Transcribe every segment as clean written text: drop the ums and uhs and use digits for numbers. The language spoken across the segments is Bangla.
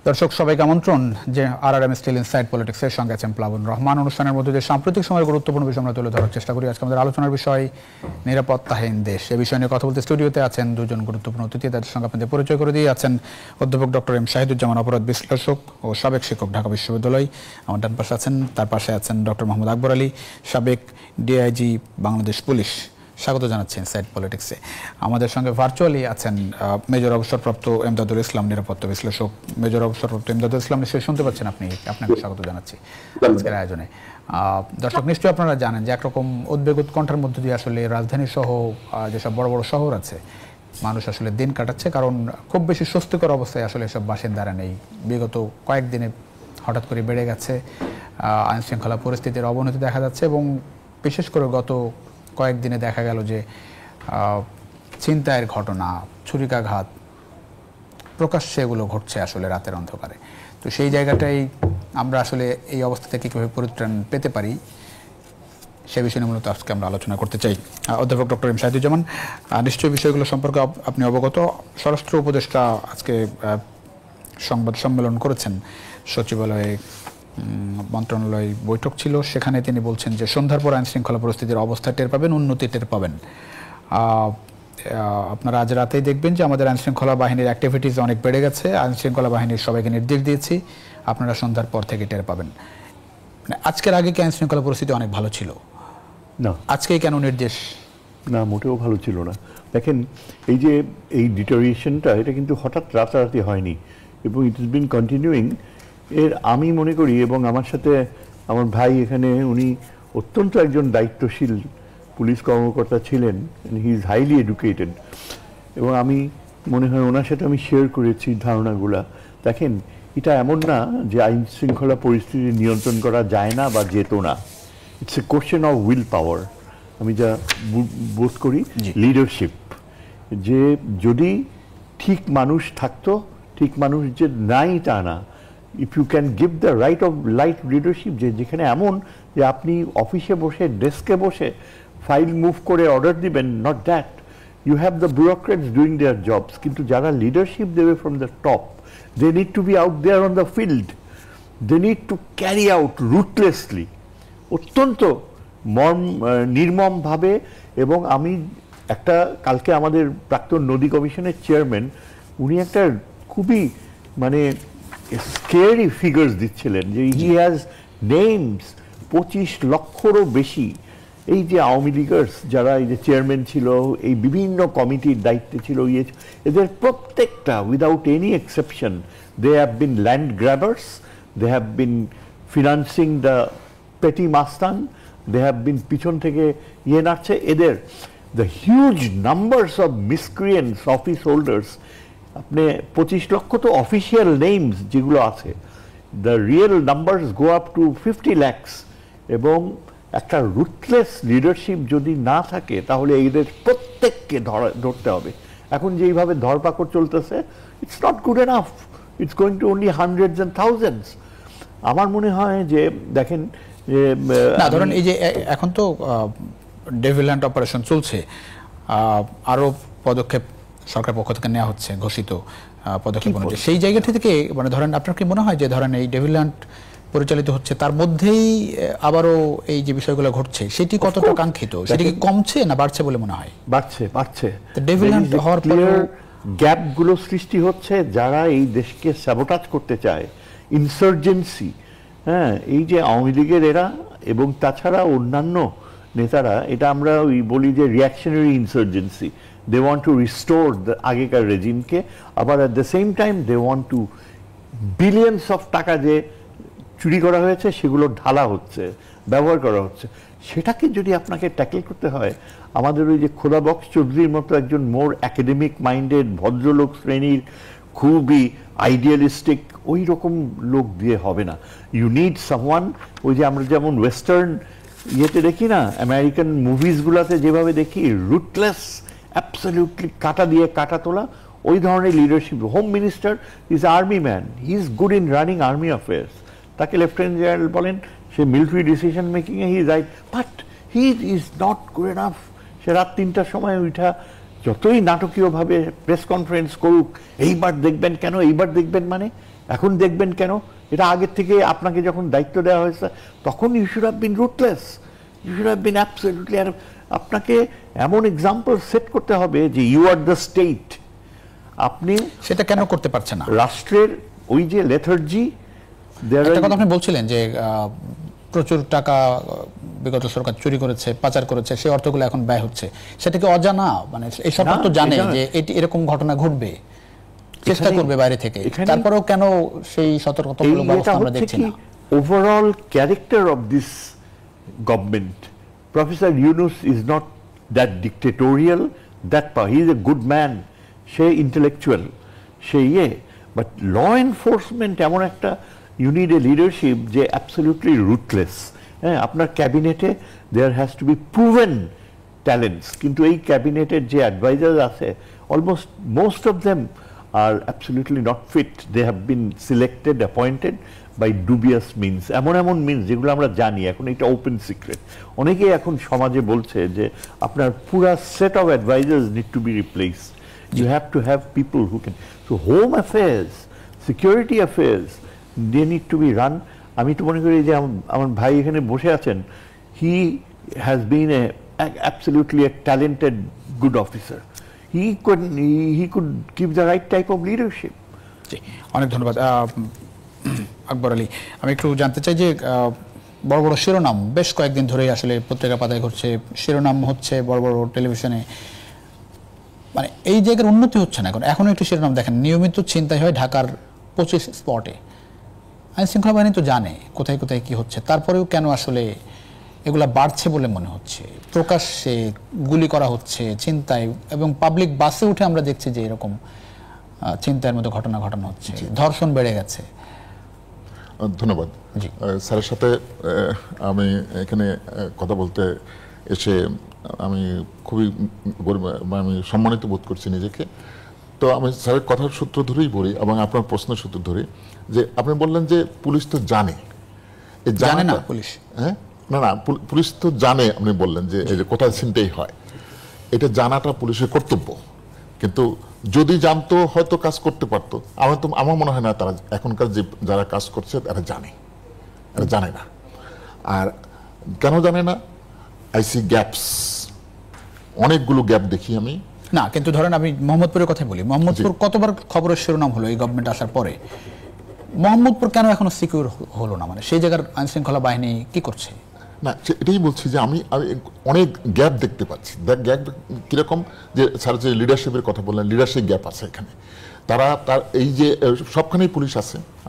দর্শক সবাইকে আমন্ত্রণ যে আরআরএম স্টিল ইনসাইড পলিটিক্সের সঙ্গে আছেন প্লাবন রহমান। অনুষ্ঠানের মধ্যে যে সাম্প্রতিক সময়ের গুরুত্বপূর্ণ বিষয় আমরা তুলে ধরার চেষ্টা করি। আজকে আমাদের আলোচনার বিষয় নিরাপত্তাহীন দেশ। এই বিষয় নিয়ে কথা বলতে স্টুডিওতে আছেন দুজন গুরুত্বপূর্ণ অতিথি। তাদের সঙ্গে আপনাদের পরিচয় করে দিয়ে আছেন অধ্যাপক ডক্টর এম শাহিদুজ্জামান, অপরাধ বিশ্লেষক ও সাবেক শিক্ষক, ঢাকা বিশ্ববিদ্যালয়। আমার ডান পাশে আছেন, তার পাশে আছেন ডক্টর মোহাম্মদ আকবর আলী, সাবেক ডিআইজি, বাংলাদেশ পুলিশ। স্বাগত জানাচ্ছি ইনসাইড পলিটিক্সে। আমাদের সঙ্গে ভার্চুয়ালি আছেন মেজর অবসরপ্রাপ্ত এমদাদুল ইসলাম, নিরাপত্তা বিশ্লেষক। মেজর অবসরপ্রাপ্ত এমদাদুল ইসলাম নিশ্চয়ই শুনতে পাচ্ছেন আপনি, আপনাকে স্বাগত জানাচ্ছি আজকের আয়োজনে। দর্শক নিশ্চয়ই আপনারা জানেন যে একরকম উদ্বেগ উৎকণ্ঠার মধ্যে দিয়ে আসলে রাজধানী সহ যেসব বড় বড় শহর আছে মানুষ আসলে দিন কাটাচ্ছে, কারণ খুব বেশি স্বস্তিকর অবস্থায় আসলে এসব বাসিন্দারা নেই। বিগত কয়েকদিনে হঠাৎ করে বেড়ে গেছে আইন শৃঙ্খলা পরিস্থিতির অবনতি দেখা যাচ্ছে, এবং বিশেষ করে গত কয়েকদিনে দেখা গেল যে ছিনতাইয়ের ঘটনা, ছুরিকাঘাত প্রকাশ্যে এগুলো ঘটছে আসলে রাতের অন্ধকারে। তো সেই জায়গাটাই আমরা আসলে এই অবস্থা থেকে কীভাবে পরিত্রাণ পেতে পারি সে বিষয়ে মূলত আজকে আমরা আলোচনা করতে চাই। অধ্যাপক ডক্টর এম শাহিদুজ্জামান, নিশ্চয়ই বিষয়গুলো সম্পর্কে আপনি অবগত। স্বরাষ্ট্র উপদেষ্টা আজকে সংবাদ সম্মেলন করেছেন, সচিবালয়ে মন্ত্রণালয় বৈঠক ছিল, সেখানে তিনি বলছেন যে সন্ধ্যার পর আইন শৃঙ্খলা পরিস্থিতির অবস্থা টের পাবেন, উন্নতি টের পাবেন। আপনারা আজ রাতেই দেখবেন যে আমাদের আইন শৃঙ্খলা বাহিনীর অ্যাক্টিভিটিস অনেক বেড়ে গেছে। আইন শৃঙ্খলা বাহিনীর সবাইকে নির্দেশ দিয়েছি, আপনারা সন্ধ্যার পর থেকে টের পাবেন। আজকের আগে কি আইন শৃঙ্খলা পরিস্থিতি অনেক ভালো ছিল? না, আজকেই কেন নির্দেশ? না, মোটেও ভালো ছিল না। দেখেন, এই যে এই ডিটোরিয়েশনটা, এটা কিন্তু হঠাৎ রাতারাতি হয়নি, এবং ইট ইজ বিন কন্টিনিউইং। এর আমি মনে করি, এবং আমার সাথে আমার ভাই এখানে, উনি অত্যন্ত একজন দায়িত্বশীল পুলিশ কর্মকর্তা ছিলেন, হি ইজ হাইলি এডুকেটেড, এবং আমি মনে হয় ওনার সাথে আমি শেয়ার করেছি ধারণাগুলা। দেখেন, এটা এমন না যে আইন শৃঙ্খলা পরিস্থিতি নিয়ন্ত্রণ করা যায় না বা যেত না। It's a question of will পাওয়ার। আমি যা বোধ করি লিডারশিপ, যে যদি ঠিক মানুষ থাকতো, ঠিক মানুষ যে নাই তা না, if you can give the right leadership, যেখানে এমন যে আপনি অফিসে বসে, ডেস্কে বসে ফাইল মুভ করে অর্ডার দিবেন, not that, you have the bureaucrats doing their jobs, কিন্তু যারা লিডারশিপ দেবে from the top, they need to be out there on the field, they need to carry out ruthlessly, অত্যন্ত নির্মমভাবে। এবং আমি একটা, কালকে আমাদের প্রাক্তন নদী কমিশনের চেয়ারম্যান, উনি একটা খুবই মানে স্কেয়ারি ফিগার্স দিচ্ছিলেন, যে হি হ্যাজ নেমস 25 লক্ষরও বেশি। এই যে আওয়ামী লীগার্স যারা এই যে চেয়ারম্যান ছিল, এই বিভিন্ন কমিটির দায়িত্বে ছিল, এদের প্রত্যেকটা without any exception, they have been land grabbers, they have been financing the petty মাস্তান, দে হ্যাভ বিন পিছন থেকে নাড়ছে এদের। The huge numbers of miscreants office holders, আপনি 25 লক্ষ তো অফিসিয়াল নেমস যেগুলো আছে, the real numbers go up to 50 lakhs। এবং একটা রুথলেস লিডারশিপ যদি না থাকে, তাহলে এদের প্রত্যেককে ধরতে হবে। এখন যেইভাবে ধরপাকড় চলতেছে, it's not good enough, it's going to only hundreds and thousands. আমার মনে হয় যে দেখেন, যে ধরেন এই যে এখন তো ডেভিল হ্যান্ড অপারেশন চলছে, আরও পদক্ষেপ সরকার পক্ষ থেকে নেওয়া হচ্ছে, ঘোষিত পদক্ষেপ অনুযায়ী। সেই জায়গাটি থেকে মানে ধরেন আপনার কি মনে হয় যে ধরেন এই ডেভিল হ্যান্ড পরিচালিত হচ্ছে, তার মধ্যেই আবারও এই যে বিষয়গুলো ঘটছে, সেটি কতটা কাঙ্ক্ষিত? সেটি কি কমছে না বাড়ছে বলে মনে হয়? বাড়ছে। ডেভিল হ্যান্ড হওয়ার পরে গ্যাপগুলো সৃষ্টি হচ্ছে, যারা এই দেশকে স্যাবোটাজ করতে চায়, ইনসার্জেন্সি। হ্যাঁ, এই যে আওয়ামী লীগের এরা এবং তাছাড়া অন্যান্য নেতারা, এটা আমরা বলি যে reactionary insurgency. They want to restore the আগেকার রেজিমকে, আবার at the same time they want to billions of taka যে চুরি করা হয়েছে সেগুলো ঢালা হচ্ছে, ব্যবহার করা হচ্ছে। সেটাকে যদি আপনাকে ট্যাকেল করতে হয়, আমাদের ওই যে খোদাবক্স চৌধুরীর মতো একজন মোর একাডেমিক মাইন্ডেড ভদ্রলোক শ্রেণীর, খুবই আইডিয়ালিস্টিক, ওই রকম লোক দিয়ে হবে না। ইউ নিড সামওয়ান, ওই যে আমরা যেমন ওয়েস্টার্ন ইয়েতে দেখি না, আমেরিকান মুভিজগুলোতে যেভাবে দেখি, রুটলেস, অ্যাবসলিউটলি কাটা দিয়ে কাটা তোলা, ওই ধরনের leadership. Home minister is army man, he is good in running army affairs, তাকে লেফটেন্যান্ট জেনারেল বলেন, সে মিলিটারি ডিসিশন মেকিংয়ে he is right, but he is not good enough. সে রাত 3টার সময় উঠা যতই নাটকীয়ভাবে প্রেস কনফারেন্স করুক, এইবার দেখবেন কেন, এইবার দেখবেন মানে এখন দেখবেন কেন, এটা আগের থেকে আপনাকে যখন দায়িত্ব দেওয়া হয়েছে তখন you should have been ruthless, you should have been absolutely, আর আপনাকে এমন এক্সাম্পল সেট করতে হবে যে ইউ আর দ্য স্টেট। আপনি সেটা কেন করতে পারছে না? রাষ্ট্রের ওই যে লেথার্জি, একটা কথা আপনি বলছিলেন যে প্রচুর টাকা বিগত সরকার চুরি করেছে, পাচার করেছে, সেই অর্থগুলো এখন ব্যয় হচ্ছে, সেটা কি অজানা? মানে এই সরকার তো জানে যে এটি এরকম ঘটনা ঘটবে, চেষ্টা করবে বাইরে থেকে, তারপরেও কেন সেই সতর্কতামূলক ব্যবস্থা আমরা দেখছি না? Overall character of this government, professor Yunus is not that dictatorial, that he is a good man, সে ইন্টেলেকচুয়াল, সে বাট ল এনফোর্সমেন্ট এমন একটা, ইউ নিড এ লিডারশিপ যে অ্যাবসলিউটলি রুথলেস। হ্যাঁ, আপনার ক্যাবিনেটে there has to be proven talents, কিন্তু এই ক্যাবিনেটের যে অ্যাডভাইজার আছে almost most of them are absolutely not fit. They have been selected, appointed by dubious means. এমন মিনস যেগুলো আমরা জানি, এখন এটা ওপেন সিক্রেট। অনেকেই এখন সমাজে বলছে যে আপনার পুরা set of advisers need to be replace, you have to have people who can, so home affairs, security affairs, they need to be run. আমি তো মনে করি যে আমার ভাই এখানে বসে আছেন, he has been absolutely a talented good officer. He could give the right type of leadership. জি, অনেক ধন্যবাদ আকবর আলী। আমি একটু জানতে চাই যে বড় বড় শিরোনাম বেশ কয়েকদিন ধরেই আসলে পত্রিকা পাতায় ঘটছে, শিরোনাম হচ্ছে বড় বড় টেলিভিশনে, মানে এই জায়গার উন্নতি হচ্ছে না। এখনো একটু শিরোনাম দেখেন, নিয়মিত ছিনতাই হয় ঢাকার 25 স্পটে। আইন শৃঙ্খলা বাহিনী তো জানে কোথায় কোথায় কি হচ্ছে, তারপরেও কেন আসলে এগুলা বাড়ছে বলে মনে হচ্ছে? প্রকাশ্যে গুলি করা হচ্ছে, ছিনতাই, এবং পাবলিক বাসে উঠে আমরা দেখছি যে এরকম ছিনতাইয়ের মতো ঘটনা ঘটানো হচ্ছে, ধর্ষণ বেড়ে গেছে। ধন্যবাদ। স্যারের সাথে আমি এখানে কথা বলতে এসে আমি খুবই আমি সম্মানিত বোধ করছি নিজেকে। তো আমি স্যারের কথার সূত্র ধরেই বলি এবং আপনার প্রশ্নের সূত্র ধরে, যে আপনি বললেন যে পুলিশ তো জানে, জানে না পুলিশ? হ্যাঁ, না, পুলিশ তো জানে। আপনি বললেন যে এই যে কোথায় ছিনতাই হয়, এটা জানাটা পুলিশের কর্তব্য, কিন্তু যদি জানতো হয়তো কাজ করতে পারতো। আমার মনে হয় না তারা এখনকার যে যারা কাজ করছে তারা জানে, এরা জানে না। আর কেন জানে না? আইসি গ্যাপস, অনেকগুলো গ্যাপ দেখি আমি। না, কিন্তু ধরেন আমি মোহাম্মদপুরের কথা বলি, মোহাম্মদপুর কতবার খবরের শিরোনাম হলো এই গভর্নমেন্ট আসার পরে, মোহাম্মদপুর কেন এখনো সিকিউর হলো না? মানে সেই জায়গার আইন শৃঙ্খলা বাহিনী কি করছে? না, এটাই বলছি যে আমি অনেক গ্যাপ দেখতে পাচ্ছি। গ্যাপ কিরকম? যে স্যার যে লিডারশিপের কথা বললেন, লিডারশিপ গ্যাপ আছে এখানে। তার এই যে সবখানেই পুলিশ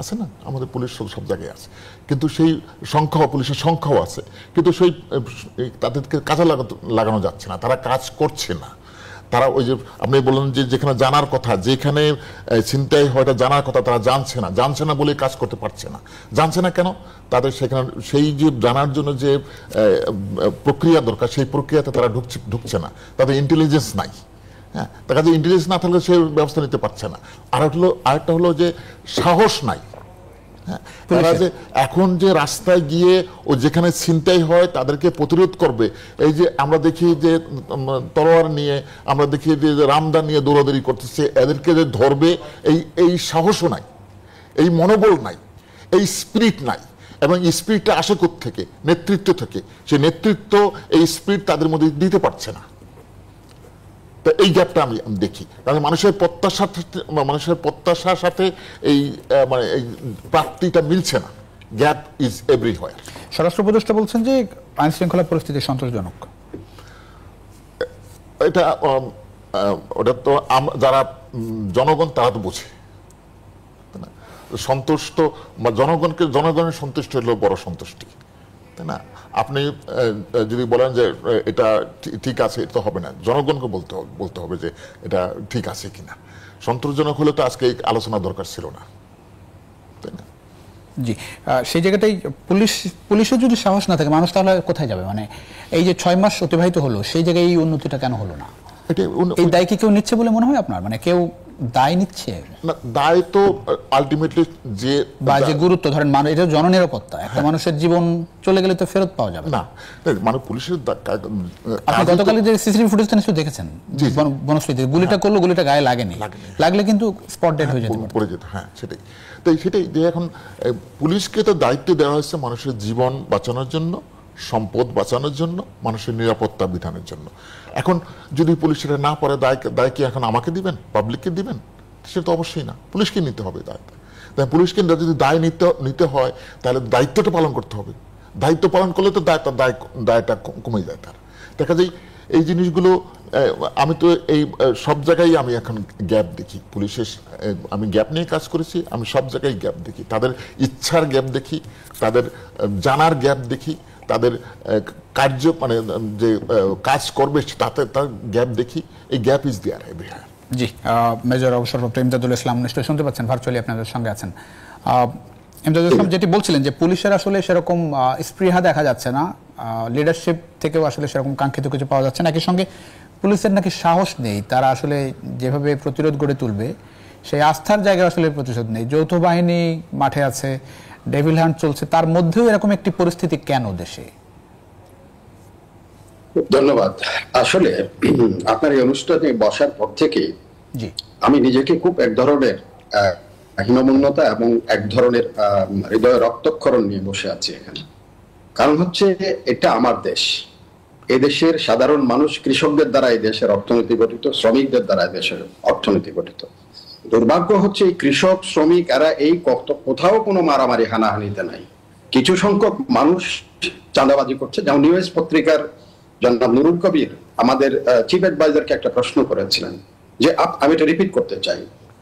আছে না, আমাদের পুলিশ সব জায়গায় আছে, কিন্তু সেই পুলিশের সংখ্যাও আছে, কিন্তু সেই তাদেরকে কাজে লাগানো যাচ্ছে না, তারা কাজ করছে না। তারা ওই যে আপনি বললেন যে যেখানে জানার কথা, যেখানে ছিনতাই হয় জানার কথা, তারা জানছে না বলে কাজ করতে পারছে না। জানছে না কেন? তাদের সেখানে সেই যে জানার জন্য যে প্রক্রিয়া দরকার, সেই প্রক্রিয়াতে তারা ঢুকছে না, তাদের ইন্টেলিজেন্স নাই। হ্যাঁ, তার কাছে ইন্টেলিজেন্স না থাকলে সে ব্যবস্থা নিতে পারছে না। আরেকটা হলো যে সাহস নাই। তারা যে এখন যে রাস্তায় গিয়ে ও যেখানে ছিনতাই হয় তাদেরকে প্রতিরোধ করবে, এই যে আমরা দেখি যে তলোয়ার নিয়ে, আমরা দেখি যে রামদা নিয়ে দৌড়াদৌড়ি করতেছে, এদেরকে যে ধরবে এই সাহসও নাই, এই মনোবল নাই, এই স্পিরিট নাই। এবং এই স্পিরিটটা আসে থেকে নেতৃত্ব থেকে, সে নেতৃত্ব এই স্পিরিট তাদের মধ্যে দিতে পারছে না। তো এই গ্যাপটা আমি দেখি, কারণ মানুষের প্রত্যাশার সাথে এই মানে এই প্রাপ্তিটা মিলছে না। Gap is everywhere. স্বরাষ্ট্র উপদেষ্টা বলছেন যে আইন শৃঙ্খলা পরিস্থিতি সন্তোষজনক। এটা ওটা তো যারা জনগণ তারা তো বোঝে, সন্তুষ্ট বা জনগণের সন্তুষ্ট হলো বড় সন্তুষ্টি, তাই না? আপনি যদি বলেন যে এটা ঠিক আছে, এটা তো হবে না, জনগণকে বলতে হবে যে এটা ঠিক আছে কিনা। সন্তোষজনক হলে তো আজকে এই আলোচনা দরকার ছিল না, তাই না? জি, সেই জায়গাটাই পুলিশের যদি সাহস না থাকে, মানুষ তাহলে কোথায় যাবে? মানে এই যে 6 মাস অতিবাহিত হলো, সেই জায়গায় এই উন্নতিটা কেন হলো না? এই দায় কি কেউ নিচ্ছে বলে মনে হয় আপনার? মানে কেউ দায় নিচ্ছে? না, দায় তো আলটিমেটলি যে বা যে গুরুত্ব ধরেন মানুষ, এটা জননিরাপত্তা, একটা মানুষের জীবন চলে গেলে তো ফেরত পাওয়া যাবে না, মানে পুলিশের আপনি গতকাল যে সিসিটিভি ফুটেজটা নিশ্চয়ই দেখেছেন, বনশ্রীতে গুলিটা করলো, গুলিটা গায়ে লাগেনি, লাগলে কিন্তু স্পট ডেড হয়ে যেতে পারে, পড়ে যেত। হ্যাঁ, সেটাই যে এখন পুলিশকে তো দায়িত্ব দেওয়া হয়েছে মানুষের জীবন বাঁচানোর জন্য, সম্পদ বাঁচানোর জন্য, মানুষের নিরাপত্তা বিধানের জন্য। এখন যদি পুলিশেরা না পারে, দায় কি এখন আমাকে দিবেন, পাবলিককে দিবেন? সেটা তো অবশ্যই না, পুলিশকে নিতে হবে দায়। তাই পুলিশকে যদি দায় নিতে হয়, তাহলে দায়িত্বটা পালন করতে হবে। দায়িত্ব পালন করলে তো দায়টা কমে যায় তার। দেখা যায় এই জিনিসগুলো, আমি তো এই সব জায়গায় আমি এখন গ্যাপ দেখি পুলিশের। আমি গ্যাপ নিয়ে কাজ করেছি, আমি সব জায়গায় গ্যাপ দেখি। তাদের ইচ্ছার গ্যাপ দেখি, তাদের জানার গ্যাপ দেখি, তাদের কার্য মানে যে কাজ করবে তাতে তার গ্যাপ দেখি। এই গ্যাপ ইজ দেয়ার এভরিওয়্যার। জি, মেজর অবসরপ্রাপ্ত ইমদাদুল ইসলাম নিশ্চয়ই শুনতে পাচ্ছেন, ভার্চুয়ালি আপনাদের সঙ্গে আছেন। ইমদাদুল ইসলাম, যেটি বলছিলেন যে পুলিশের আসলে সেরকম স্পৃহা দেখা যাচ্ছে না, লিডারশিপ থেকেও আসলে সেরকম কাঙ্ক্ষিত কিছু পাওয়া যাচ্ছে না। একই সঙ্গে পুলিশের নাকি সাহস নেই, তারা আসলে যেভাবে প্রতিরোধ গড়ে তুলবে সেই আস্থার জায়গায় আসলে প্রতিশোধ নেই। যৌথ বাহিনী মাঠে আছে, ডেভিল হান্ট চলছে, তার মধ্যেও এরকম একটি পরিস্থিতি কেন দেশে? ধন্যবাদ। আসলে আপনার এই অনুষ্ঠানে বসার পর থেকে আমি নিজেকে খুব এক ধরনের হীনমন্যতা এবং এক ধরনের হৃদয় রক্তক্ষরণ নিয়ে বসে আছি এখানে। কারণ হচ্ছে এটা আমার দেশ, এদেশের সাধারণ মানুষ, কৃষকদের দ্বারা এই দেশের অর্থনীতি গঠিত, শ্রমিকদের দ্বারা এই দেশের অর্থনীতি গঠিত। দুর্ভাগ্য হচ্ছে এই কৃষক শ্রমিক এরা এই কোথাও কোনো মারামারি হানাহানিতে নাই। কিছু সংখ্যক মানুষ চাঁদাবাজি করছে। যেমন নিউজ পত্রিকার জনাব নুরুল কবির আমাদের চিফ অ্যাডভাইজারকে একটা প্রশ্ন করেছিলেন যে আমি এটা রিপিট করতে চাই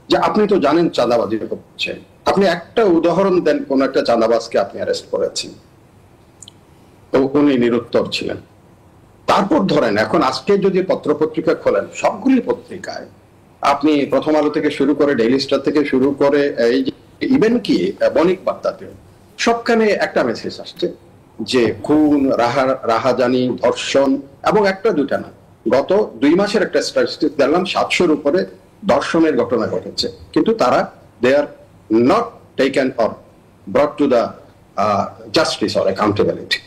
যে আপনি তো জানেন চাঁদাবাজি করছে, আপনি একটা উদাহরণ দেন কোন একটা চাঁদাবাজকে আপনি অ্যারেস্ট করেছেন। তো উনি নিরুত্তর ছিলেন। তারপর ধরেন এখন আজকে যদি পত্রপত্রিকা খোলেন, সবগুলি পত্রিকায় আপনি প্রথম আলো থেকে শুরু করে ডেইলি স্টার থেকে শুরু করে এই ইভেন কি বণিক বার্তাতে সবখানে একটা মেসেজ আসছে যে খুন, রাহাজানি, ধর্ষণ, এবং একটা দুটা না, গত 2 মাসের একটা স্ট্যাটিস্টিক দেখলাম 700-র উপরে ধর্ষণের ঘটনা ঘটেছে, কিন্তু তারা they are not taken or brought to the justice or accountability.